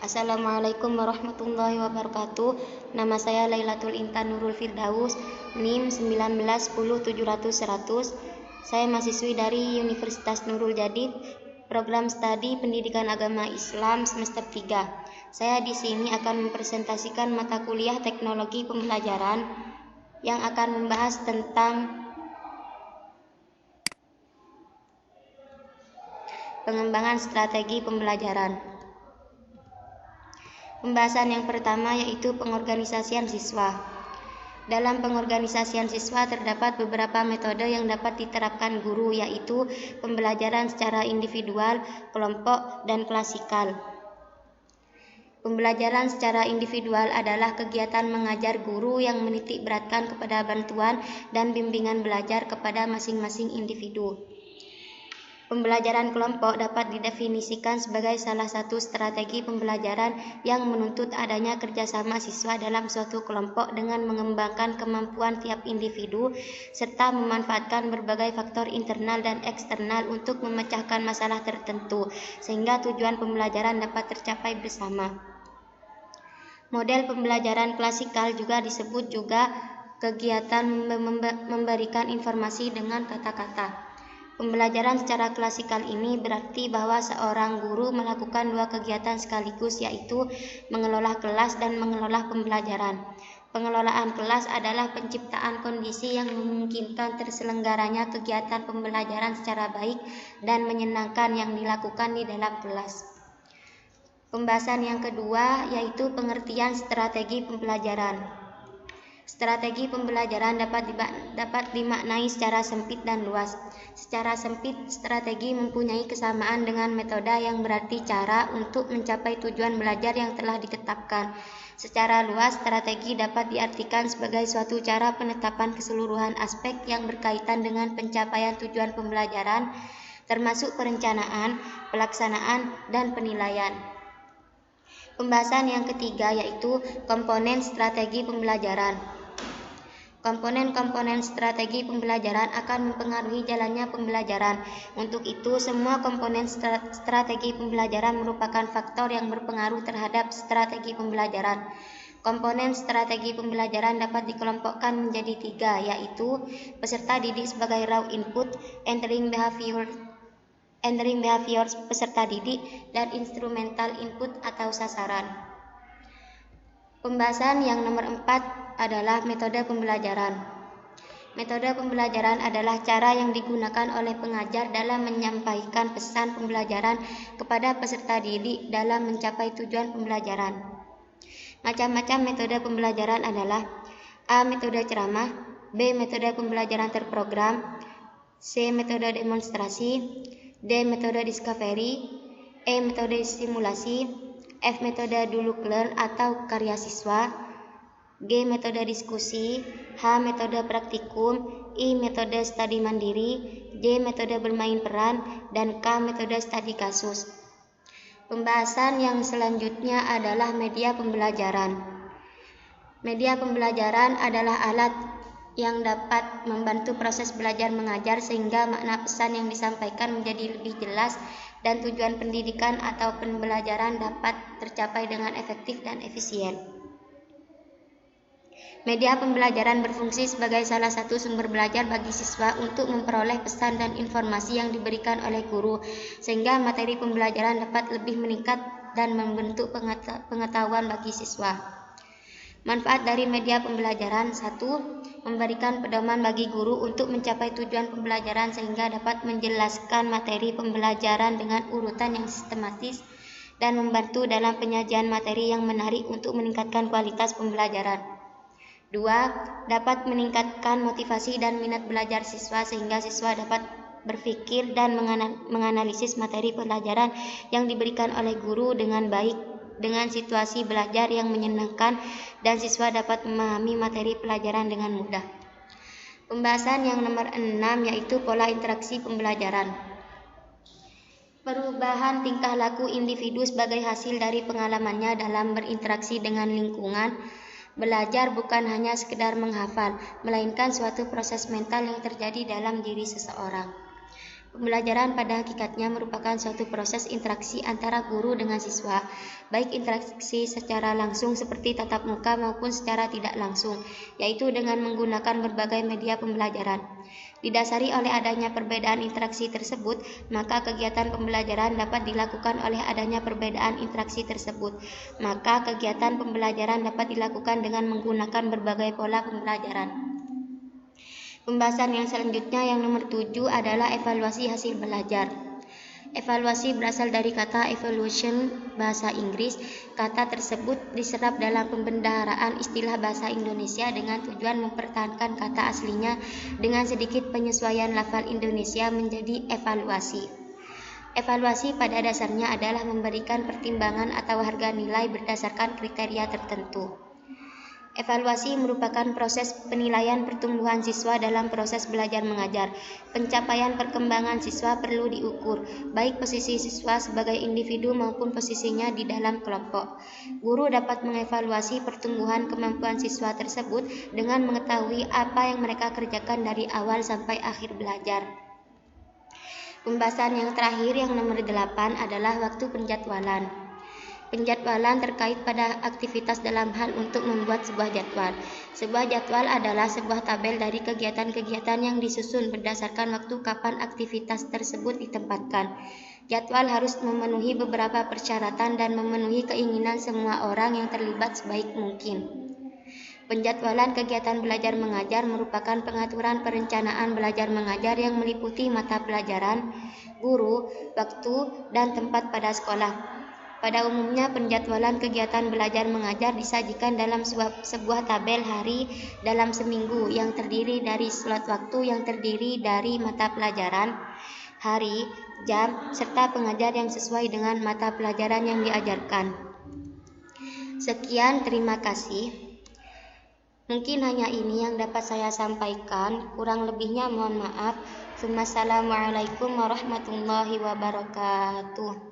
Assalamualaikum warahmatullahi wabarakatuh. Nama saya Lailatul Intan Nurul Firdaus, NIM 19107100. Saya mahasiswi dari Universitas Nurul Jadid, program studi Pendidikan Agama Islam semester 3. Saya di sini akan mempresentasikan mata kuliah Teknologi Pembelajaran yang akan membahas tentang pengembangan strategi pembelajaran. Pembahasan yang pertama yaitu pengorganisasian siswa. Dalam pengorganisasian siswa terdapat beberapa metode yang dapat diterapkan guru, yaitu pembelajaran secara individual, kelompok, dan klasikal. Pembelajaran secara individual adalah kegiatan mengajar guru yang menitik beratkan kepada bantuan dan bimbingan belajar kepada masing-masing individu. Pembelajaran kelompok dapat didefinisikan sebagai salah satu strategi pembelajaran yang menuntut adanya kerjasama siswa dalam suatu kelompok dengan mengembangkan kemampuan tiap individu serta memanfaatkan berbagai faktor internal dan eksternal untuk memecahkan masalah tertentu sehingga tujuan pembelajaran dapat tercapai bersama. Model pembelajaran klasikal juga disebut kegiatan memberikan informasi dengan kata-kata. Pembelajaran secara klasikal ini berarti bahwa seorang guru melakukan dua kegiatan sekaligus, yaitu mengelola kelas dan mengelola pembelajaran. Pengelolaan kelas adalah penciptaan kondisi yang memungkinkan terselenggaranya kegiatan pembelajaran secara baik dan menyenangkan yang dilakukan di dalam kelas. Pembahasan yang kedua yaitu pengertian strategi pembelajaran. Strategi pembelajaran dapat dimaknai secara sempit dan luas. Secara sempit, strategi mempunyai kesamaan dengan metode yang berarti cara untuk mencapai tujuan belajar yang telah ditetapkan. Secara luas, strategi dapat diartikan sebagai suatu cara penetapan keseluruhan aspek yang berkaitan dengan pencapaian tujuan pembelajaran, termasuk perencanaan, pelaksanaan, dan penilaian. Pembahasan yang ketiga yaitu komponen strategi pembelajaran. Komponen-komponen strategi pembelajaran akan mempengaruhi jalannya pembelajaran. Untuk itu, semua komponen strategi pembelajaran merupakan faktor yang berpengaruh terhadap strategi pembelajaran. Komponen strategi pembelajaran dapat dikelompokkan menjadi tiga, yaitu peserta didik sebagai raw input, entering behavior peserta didik, dan instrumental input atau sasaran. Pembahasan yang nomor 4 adalah metode pembelajaran. Metode pembelajaran adalah cara yang digunakan oleh pengajar dalam menyampaikan pesan pembelajaran kepada peserta didik dalam mencapai tujuan pembelajaran. Macam-macam metode pembelajaran adalah A. Metode ceramah, B. Metode pembelajaran terprogram, C. Metode demonstrasi, D. Metode discovery, E. Metode simulasi, F. Metode do look learn atau karya siswa, G. Metode diskusi, H. Metode praktikum, I. Metode studi mandiri, J. Metode bermain peran, dan K. Metode studi kasus. Pembahasan yang selanjutnya adalah media pembelajaran. Media pembelajaran adalah alat yang dapat membantu proses belajar mengajar sehingga makna pesan yang disampaikan menjadi lebih jelas dan tujuan pendidikan atau pembelajaran dapat tercapai dengan efektif dan efisien. Media pembelajaran berfungsi sebagai salah satu sumber belajar bagi siswa untuk memperoleh pesan dan informasi yang diberikan oleh guru, sehingga materi pembelajaran dapat lebih meningkat dan membentuk pengetahuan bagi siswa. Manfaat dari media pembelajaran: 1. Memberikan pedoman bagi guru untuk mencapai tujuan pembelajaran sehingga dapat menjelaskan materi pembelajaran dengan urutan yang sistematis dan membantu dalam penyajian materi yang menarik untuk meningkatkan kualitas pembelajaran. 2. Dapat meningkatkan motivasi dan minat belajar siswa sehingga siswa dapat berpikir dan menganalisis materi pelajaran yang diberikan oleh guru dengan baik dengan situasi belajar yang menyenangkan dan siswa dapat memahami materi pelajaran dengan mudah. Pembahasan yang nomor 6 yaitu pola interaksi pembelajaran. Perubahan tingkah laku individu sebagai hasil dari pengalamannya dalam berinteraksi dengan lingkungan. Belajar bukan hanya sekedar menghafal, melainkan suatu proses mental yang terjadi dalam diri seseorang. Pembelajaran pada hakikatnya merupakan suatu proses interaksi antara guru dengan siswa, baik interaksi secara langsung seperti tatap muka maupun secara tidak langsung, yaitu dengan menggunakan berbagai media pembelajaran. Didasari oleh adanya perbedaan interaksi tersebut, maka kegiatan pembelajaran dapat dilakukan oleh adanya perbedaan interaksi tersebut. Maka kegiatan pembelajaran dapat dilakukan dengan menggunakan berbagai pola pembelajaran. Pembahasan yang selanjutnya yang nomor 7 adalah evaluasi hasil belajar. Evaluasi berasal dari kata evaluation bahasa Inggris. Kata tersebut diserap dalam pembendaharaan istilah bahasa Indonesia dengan tujuan mempertahankan kata aslinya dengan sedikit penyesuaian lafal Indonesia menjadi evaluasi. Evaluasi pada dasarnya adalah memberikan pertimbangan atau harga nilai berdasarkan kriteria tertentu. Evaluasi merupakan proses penilaian pertumbuhan siswa dalam proses belajar mengajar. Pencapaian perkembangan siswa perlu diukur, baik posisi siswa sebagai individu maupun posisinya di dalam kelompok. Guru dapat mengevaluasi pertumbuhan kemampuan siswa tersebut dengan mengetahui apa yang mereka kerjakan dari awal sampai akhir belajar. Pembahasan yang terakhir yang nomor 8 adalah waktu penjadwalan. Penjadwalan terkait pada aktivitas dalam hal untuk membuat sebuah jadwal. Sebuah jadwal adalah sebuah tabel dari kegiatan-kegiatan yang disusun berdasarkan waktu kapan aktivitas tersebut ditempatkan. Jadwal harus memenuhi beberapa persyaratan dan memenuhi keinginan semua orang yang terlibat sebaik mungkin. Penjadwalan kegiatan belajar mengajar merupakan pengaturan perencanaan belajar mengajar yang meliputi mata pelajaran, guru, waktu, dan tempat pada sekolah. Pada umumnya, penjadwalan kegiatan belajar mengajar disajikan dalam sebuah tabel hari dalam seminggu yang terdiri dari slot waktu yang terdiri dari mata pelajaran, hari, jam, serta pengajar yang sesuai dengan mata pelajaran yang diajarkan. Sekian, terima kasih. Mungkin hanya ini yang dapat saya sampaikan, kurang lebihnya mohon maaf. Wassalamualaikum warahmatullahi wabarakatuh.